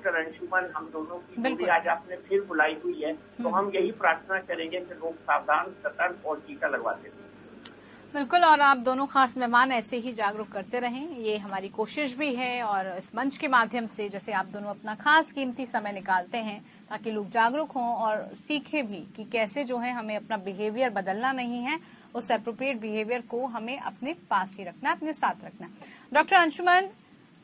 Doctor Anshuman, हम दोनों की जोड़ी आज आपने फिर बुलाई हुई है, तो हम यही प्रार्थना करेंगे कि लोग सावधान, सतर्क और टीका लगवाते रहें। बिल्कुल, और आप दोनों खास मेहमान ऐसे ही जागरूक करते रहें, ये हमारी कोशिश भी है। और इस मंच के माध्यम से जैसे आप दोनों अपना खास कीमती समय निकालते हैं ताकि लोग जागरूक हों और सीखें भी कि कैसे जो है हमें अपना बिहेवियर बदलना नहीं है, उस एप्रोप्रिएट बिहेवियर को हमें अपने पास ही रखना, अपने साथ रखना। डॉक्टर अंशुमन,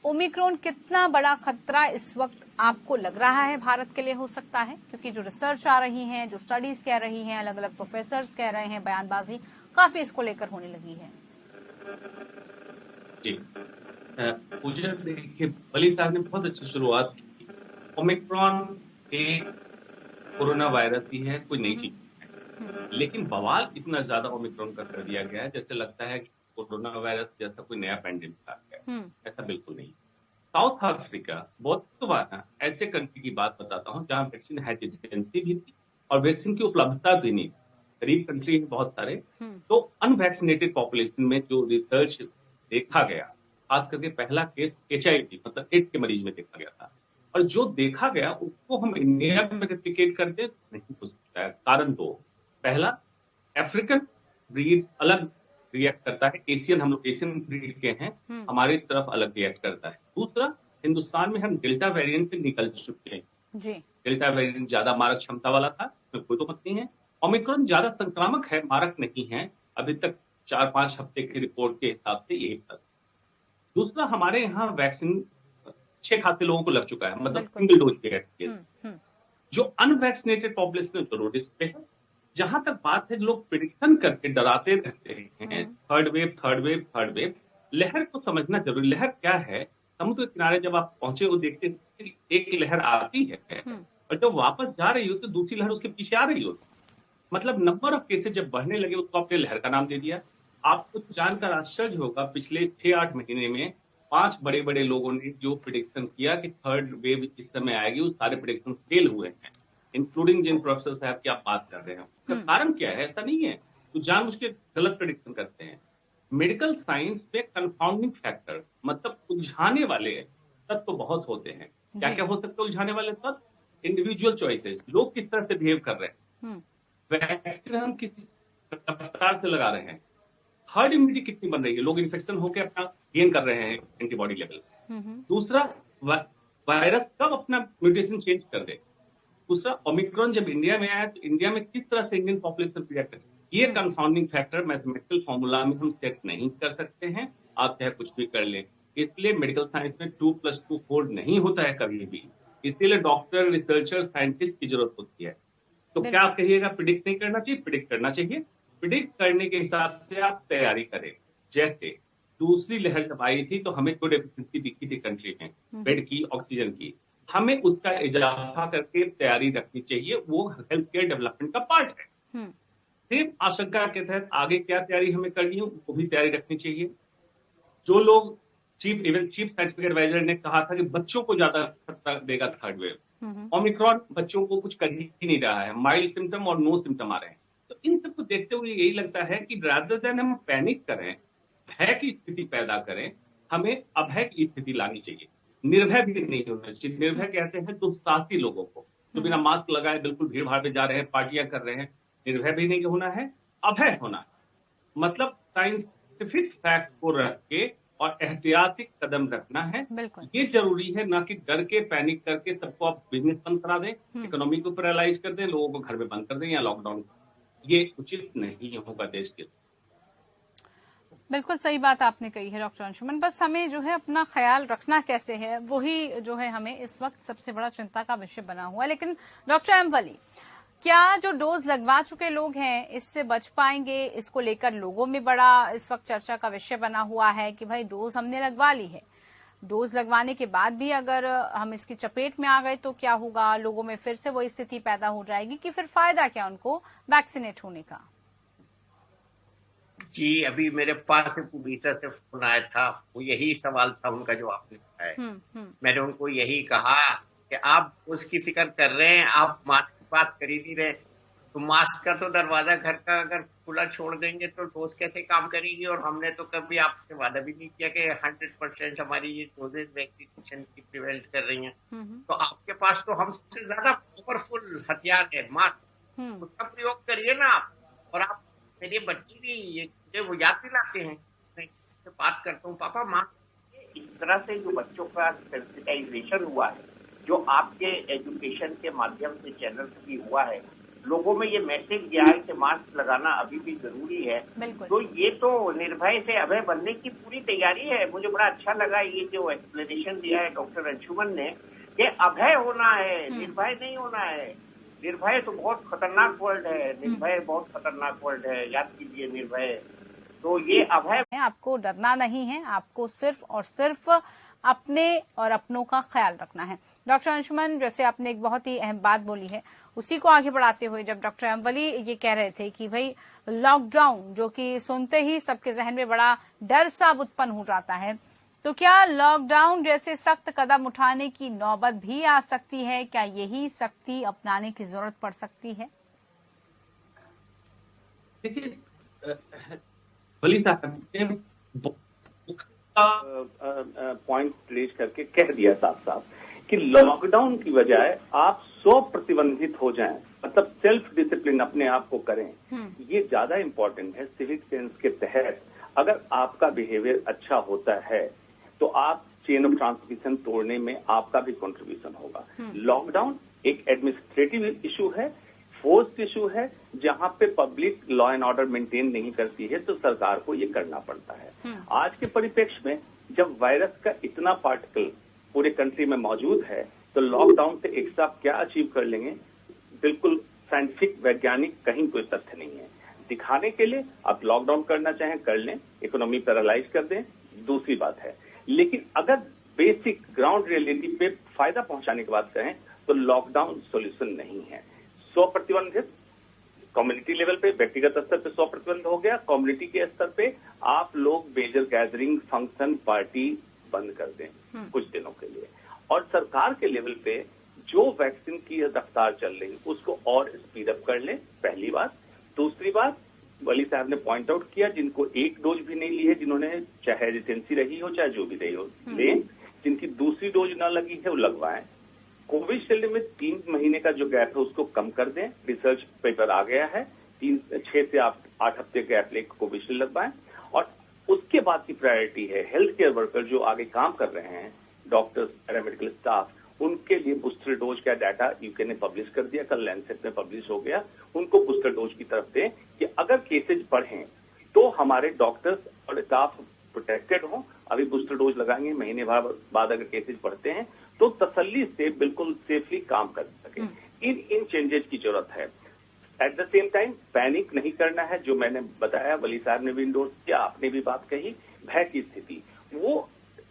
ओमिक्रॉन कितना बड़ा खतरा इस वक्त आपको लग रहा है भारत के लिए हो सकता है? क्योंकि जो रिसर्च आ रही है, जो स्टडीज कह रही हैं, अलग अलग प्रोफेसर्स कह रहे हैं, बयानबाजी काफी इसको लेकर होने लगी है। जी, पूजा, देखिए वली साहब ने बहुत अच्छी शुरुआत की। ओमिक्रॉन एक कोरोना वायरस ही है, कोई नई चीज है, लेकिन बवाल इतना ज्यादा ओमिक्रॉन का कर दिया गया है जैसे लगता है कि कोरोना वायरस जैसा कोई नया पैंडेमिक आ गया। ऐसा बिल्कुल नहीं। साउथ अफ्रीका, बोत्सवाना ऐसे कंट्री की बात बताता हूँ जहां वैक्सीन हेजिटेंसी भी थी और वैक्सीन की उपलब्धता भी नहीं, गरीब कंट्री है बहुत सारे, तो अनवैक्सीनेटेड पॉपुलेशन में जो रिसर्च देखा गया, खास करके पहला केस HIV मतलब एड्स के मरीज में देखा गया था, और जो देखा गया उसको हम इंडिया में रेप्लिकेट करते नहीं हो सकता है। कारण दो, पहला, अफ्रीकन ब्रीड अलग रिएक्ट करता है, एशियन, हम लोग एशियन ब्रीड के हैं, हमारी तरफ अलग रिएक्ट करता है। दूसरा, हिंदुस्तान में हम डेल्टा वेरिएंट से निकल चुके हैं जी। डेल्टा वेरिएंट ज्यादा मारक क्षमता वाला था, उसमें कोई तो मत नहीं है। ओमिक्रॉन ज्यादा संक्रामक है, मारक नहीं है, अभी तक 4-5 हफ्ते की रिपोर्ट के हिसाब से यही तक। दूसरा, हमारे यहाँ वैक्सीन 6 खाते लोगों को लग चुका है, मतलब सिंगल डोज के केस। जो अनवैक्सीनेटेड पॉपुलेशन जो रोड पे है, जहां तक बात है, लोग प्रिडिक्शन करके डराते रहते हैं, थर्ड वेव। लहर को समझना जरूरी। लहर क्या है? समुद्र के किनारे जब आप पहुंचे वो देखते हैं एक लहर आती है और जब वापस जा रही हो तो दूसरी लहर उसके पीछे आ रही हो, मतलब नंबर ऑफ केसेस जब बढ़ने लगे उसको आपने लहर का नाम दे दिया। आपको जानकर आश्चर्य होगा, पिछले 6-8 महीने में 5 बड़े बड़े लोगों ने जो प्रिडिक्शन किया कि थर्ड वेव इस समय आएगी, वो सारे प्रिडिक्शन फेल हुए हैं, इंक्लूडिंग जिन प्रोफेसर साहब की आप बात कर रहे हैं। उसका कारण क्या है? ऐसा नहीं है तो जानबूझ के गलत प्रिडिक्शन करते हैं। मेडिकल साइंस में कंफाउंडिंग फैक्टर, मतलब उलझाने वाले तत्व तो बहुत होते हैं। क्या क्या हो सकता है उलझाने वाले तत्व? इंडिविजुअल चॉइसेस, लोग किस तरह से बिहेव कर रहे हैं, वैक्सीन हम किस रफ्तार से लगा रहे हैं, हर्ड इम्यूनिटी कितनी बन रही है, लोग इन्फेक्शन होकर अपना गेन कर रहे हैं एंटीबॉडी लेवल। दूसरा, वायरस कब अपना म्यूटेशन चेंज कर दे। दूसरा, ओमिक्रॉन जब इंडिया में आया तो इंडिया में किस तरह से इंडियन पॉपुलेशन रिएक्ट करे, ये कंफाउंडिंग फैक्टर मैथमेटिकल फॉर्मूला में हम सेट नहीं कर सकते हैं, आप चाहे कुछ भी कर लें। इसलिए मेडिकल साइंस में 2+2 4 नहीं होता है कभी भी, इसलिए डॉक्टर, रिसर्चर, साइंटिस्ट की जरूरत होती है। तो क्या आप कहिएगा प्रिडिक्ट नहीं करना चाहिए? प्रिडिक्ट करना चाहिए। प्रिडिक्ट करने के हिसाब से आप तैयारी करें। जैसे दूसरी लहर जब आई थी तो हमें तो डेफिशिएंसी दिखी थी कंट्री में, बेड की, ऑक्सीजन की, हमें उसका इजाफा करके तैयारी रखनी चाहिए, वो हेल्थ केयर डेवलपमेंट का पार्ट है। सेम आशंका के तहत आगे क्या तैयारी हमें करनी है, वो भी तैयारी रखनी चाहिए। जो लोग चीफ साइंटिफिक एडवाइजर ने कहा था कि बच्चों को ज्यादा खतरा देगा थर्ड वेव, ओमिक्रॉन बच्चों को कुछ कर ही नहीं रहा है, माइल्ड सिम्टम और नो सिम्टम आ रहे हैं। तो इन सबको देखते हुए यही लगता है कि रादर देन हम पैनिक करें, भय की स्थिति पैदा करें, हमें अभय की स्थिति लानी चाहिए। निर्भय भी नहीं होना चाहिए। निर्भय कहते हैं दुस्साहसी लोगों को, जो बिना मास्क लगाए बिल्कुल भीड़ भाड़ में जा रहे हैं, पार्टियां कर रहे हैं। निर्भय भी नहीं होना है, अभय होना है, मतलब साइंटिफिक फैक्ट को रख के और एहतियाती कदम रखना है। ये जरूरी है, ना कि डर के पैनिक करके सबको आप बिजनेस बंद करा दें, इकोनॉमी को पैरालाइज कर दें, लोगों को घर में बंद कर दें या लॉकडाउन। ये उचित नहीं होगा देश के। बिल्कुल सही बात आपने कही है डॉक्टर अंशुमन। बस हमें जो है अपना ख्याल रखना कैसे है, वही जो है हमें इस वक्त सबसे बड़ा चिंता का विषय बना हुआ है। लेकिन डॉक्टर एम वली, क्या जो डोज लगवा चुके लोग हैं इससे बच पाएंगे? इसको लेकर लोगों में बड़ा इस वक्त चर्चा का विषय बना हुआ है कि भाई डोज हमने लगवा ली है, डोज लगवाने के बाद भी अगर हम इसकी चपेट में आ गए तो क्या होगा? लोगों में फिर से वही स्थिति पैदा हो जाएगी कि फिर फायदा क्या उनको वैक्सीनेट होने का? जी, अभी मेरे पास एक उड़ीसा से फोन आया था, वो यही सवाल था उनका जो आपने बताया। मैंने उनको यही कहा कि आप उसकी फिक्र कर रहे हैं, आप मास्क की बात कर ही नहीं रहे। तो मास्क का तो दरवाजा घर का अगर खुला छोड़ देंगे तो डोज कैसे काम करेगी। और हमने तो कभी आपसे वादा भी नहीं किया कि 100% हमारी ये डोजेज वैक्सीनेशन की प्रिवेंट कर रही हैं। तो आपके पास तो हमसे ज्यादा पावरफुल हथियार है मास्क, उसका प्रयोग करिए ना आप। और आप, मेरे बच्चे भी ये वो याद दिलाते हैं, मैं बात करता हूँ, पापा मास्क। इस तरह से जो बच्चों का सेंसिटाइजेशन हुआ है, जो आपके एजुकेशन के माध्यम से चैनल भी हुआ है, लोगों में ये मैसेज गया है कि मास्क लगाना अभी भी जरूरी है। तो ये तो निर्भय से अभय बनने की पूरी तैयारी है। मुझे बड़ा अच्छा लगा ये जो एक्सप्लेनेशन दिया है डॉक्टर अंशुमन ने, कि अभय होना है, निर्भय नहीं होना है। निर्भय तो बहुत खतरनाक वर्ड है, निर्भय बहुत खतरनाक वर्ड है, याद कीजिए निर्भय। तो ये अभय, आपको डरना नहीं है, आपको सिर्फ और सिर्फ अपने और अपनों का ख्याल रखना है। डॉक्टर अंशुमन, जैसे आपने एक बहुत ही अहम बात बोली है, उसी को आगे बढ़ाते हुए जब डॉक्टर अम्वली ये कह रहे थे कि भाई लॉकडाउन, जो कि सुनते ही सबके जहन में बड़ा डर सा उत्पन्न हो जाता है, तो क्या लॉकडाउन जैसे सख्त कदम उठाने की नौबत भी आ सकती है? क्या यही सख्ती अपनाने की जरूरत पड़ सकती है? देखिए, वली साहब ने पॉइंट रेज करके कह दिया साफ साफ कि लॉकडाउन की बजाय आप 100 प्रतिबंधित हो जाएं, मतलब सेल्फ डिसिप्लिन अपने आप को करें, ये ज्यादा इंपॉर्टेंट है। सिविक सेंस के तहत अगर आपका बिहेवियर अच्छा होता है तो आप चेन ऑफ ट्रांसमिशन तोड़ने में आपका भी कंट्रीब्यूशन होगा। लॉकडाउन एक एडमिनिस्ट्रेटिव इशू है, फोर्स इशू है, जहां पे public law and order maintain नहीं करती है तो सरकार को ये करना पड़ता है। आज के परिप्रेक्ष्य में जब वायरस का इतना पार्टिकल पूरे कंट्री में मौजूद है तो लॉकडाउन से एक साथ क्या अचीव कर लेंगे, बिल्कुल साइंटिफिक वैज्ञानिक कहीं कोई तथ्य नहीं है। दिखाने के लिए आप लॉकडाउन करना चाहें कर लें, इकोनॉमी पैरालाइज कर दें, दूसरी बात है। लेकिन अगर बेसिक ग्राउंड रियलिटी पे फायदा पहुंचाने की बात करें तो लॉकडाउन सॉल्यूशन नहीं है। 100 प्रतिबंधित कम्युनिटी लेवल पे, व्यक्तिगत स्तर पे 100 प्रतिबंध हो गया, कम्युनिटी के स्तर पे आप लोग मेजर गैदरिंग, फंक्शन, पार्टी बंद कर दें कुछ दिनों के लिए। और सरकार के लेवल पे जो वैक्सीन की रफ्तार चल रही उसको और स्पीड अप कर लें, पहली बात। दूसरी बात, वली साहब ने पॉइंट आउट किया, जिनको एक डोज भी नहीं ली है, जिन्होंने चाहे रेजिडेंसी रही हो चाहे जो भी रही हो, लें। जिनकी दूसरी डोज न लगी है वो लगवाएं। कोविशील्ड में 3 महीने का जो गैप है उसको कम कर दें, रिसर्च पेपर आ गया है, 6 से 8 हफ्ते गैप लेकर कोविशील्ड लगवाएं। और उसके बाद की प्रायोरिटी है हेल्थ केयर वर्कर जो आगे काम कर रहे हैं, डॉक्टर्स, पैरामेडिकल स्टाफ, उनके लिए बूस्टर डोज का डाटा यूके ने पब्लिश कर दिया, कल लैंसेट में पब्लिश हो गया। उनको बूस्टर डोज की तरफ दें कि अगर केसेज बढ़ें तो हमारे डॉक्टर्स और स्टाफ प्रोटेक्टेड हों। अभी बूस्टर डोज लगाएंगे, महीने भर बाद अगर केसेज बढ़ते हैं तो तसल्ली से बिल्कुल सेफली काम कर सके। इन चेंजेस की जरूरत है। At the same time panic नहीं करना है, जो मैंने बताया, वली साहब ने भी इंडोर्स किया, आपने भी बात कही, भय की स्थिति वो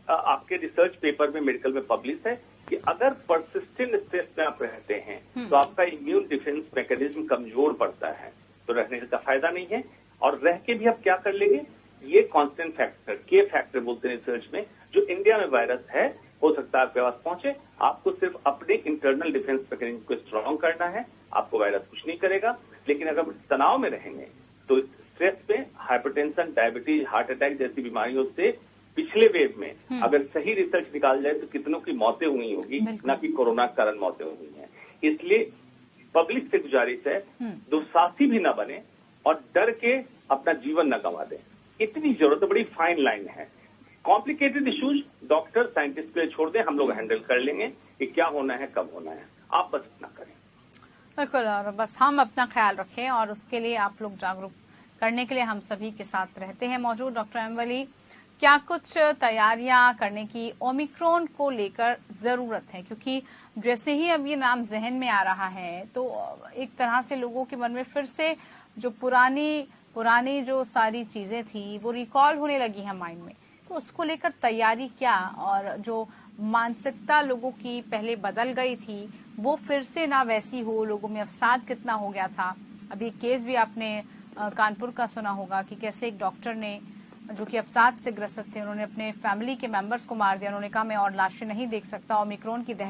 आपके रिसर्च पेपर में मेडिकल में पब्लिश है कि अगर परसिस्टेंट स्ट्रेस में आप रहते हैं तो आपका इम्यून डिफेंस मैकेनिज्म कमजोर पड़ता है, तो रहने का फायदा नहीं है। और रह के भी आप क्या कर लेंगे, ये कांस्टेंट फैक्टर, के फैक्टर बोलते हैं रिसर्च में, जो इंडिया में वायरस है हो सकता है आपके पास पहुंचे, आपको सिर्फ अपने इंटरनल डिफेंस मैकेनिज्म को स्ट्रांग करना है, आपको वायरस कुछ नहीं करेगा। लेकिन अगर तनाव में रहेंगे तो स्ट्रेस में हाइपरटेंशन, डायबिटीज, हार्ट अटैक जैसी बीमारियों से पिछले वेव में अगर सही रिसर्च निकाल जाए तो कितनों की मौतें हुई होगी, ना कि कोरोना के कारण मौतें हुई हैं। इसलिए पब्लिक से गुजारिश है, दुस्साहसी भी ना बने और डर के अपना जीवन न गंवा दें। इतनी जरूरत, बड़ी फाइन लाइन है। कॉम्प्लिकेटेड इश्यूज डॉक्टर, साइंटिस्ट पे छोड़ दें, हम लोग हैंडल कर लेंगे कि क्या होना है, कब होना है, आप बस इतना करें। बिल्कुल, और बस हम अपना ख्याल रखें और उसके लिए आप लोग जागरूक करने के लिए हम सभी के साथ रहते हैं मौजूद। डॉक्टर अम्वली, क्या कुछ तैयारियां करने की ओमिक्रॉन को लेकर जरूरत है? क्योंकि जैसे ही अब ये नाम जहन में आ रहा है तो एक तरह से लोगों के मन में फिर से जो पुरानी जो सारी चीजें थी वो रिकॉल होने लगी है माइंड में, तो उसको लेकर तैयारी क्या, और जो मानसिकता लोगों की पहले बदल गई थी वो फिर से ना वैसी हो, लोगों में अवसाद कितना हो गया था। अभी केस भी आपने कानपुर का सुना होगा कि कैसे एक डॉक्टर ने, जो कि अवसाद से ग्रसित थे, उन्होंने अपने फैमिली के मेंबर्स को मार दिया। उन्होंने कहा मैं और लाशें नहीं देख सकता, ओमिक्रॉन की दहशत